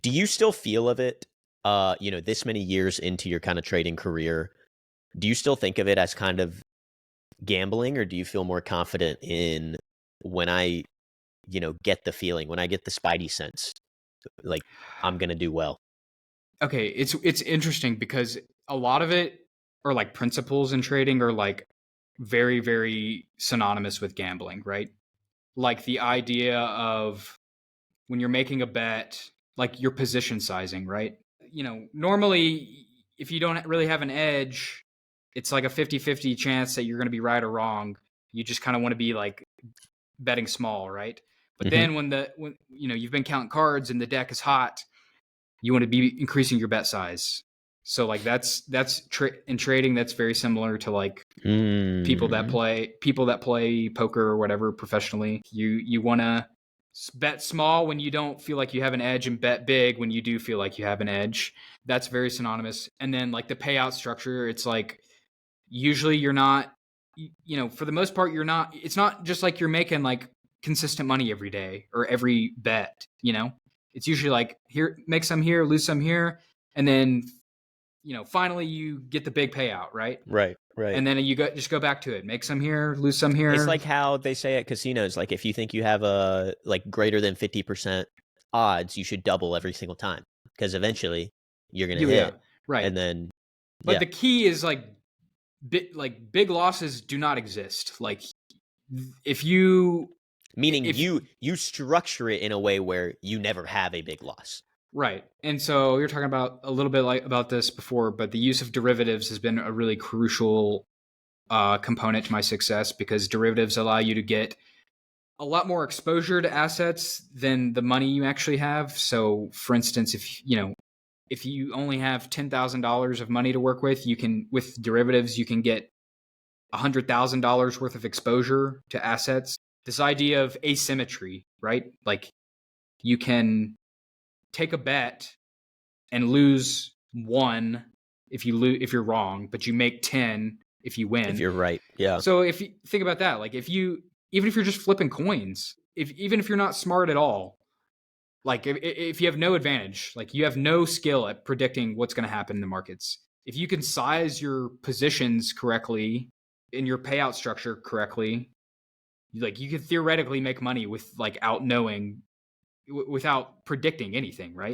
Do you still feel of it, this many years into your kind of trading career? Do you still think of it as kind of gambling, or do you feel more confident in when I, get the feeling, when I get the spidey sense, like I'm gonna do well? Okay, it's interesting because a lot of it or like principles in trading are like very very synonymous with gambling, right? Like the idea of when you're making a bet, like your position sizing, right? Normally if you don't really have an edge, it's like a 50-50 chance that you're going to be right or wrong. You just kind of want to be like betting small, right? But Hmm. then when you've been counting cards and the deck is hot, you want to be increasing your bet size. So like in trading, that's very similar to like Mm. people that play poker or whatever professionally. You want to bet small when you don't feel like you have an edge, and bet big when you do feel like you have an edge. That's very synonymous. And then like the payout structure, it's like usually you're not, for the most part, you're not. It's not just like you're making like consistent money every day or every bet. It's usually like here, make some here, lose some here, and then finally you get the big payout, right? Right, right. And then just go back to it, make some here, lose some It's here. like how they say at casinos, like if you think you have a like greater than 50% odds, you should double every single time because eventually you're gonna Yeah, hit, right. and then But yeah, the key is like big losses do not exist. Like if you meaning if you structure it in a way where you never have a big loss. right. And so you're talking about a little bit like about this before, but the use of derivatives has been a really crucial component to my success because derivatives allow you to get a lot more exposure to assets than the money you actually have. So, for instance, if you only have $10,000 of money to work with, you can with derivatives you can get $100,000 worth of exposure to assets. This idea of asymmetry, right? Like you can take a bet and lose one if you're wrong, but you make 10 if you If win. you're right, yeah. So if you think about that, like even if you're just flipping coins, if even if you're not smart at all, like if you have no advantage, like you have no skill at predicting what's going to happen in the markets, if you can size your positions correctly in your payout structure correctly, like you could theoretically make money with like out knowing without predicting anything, right?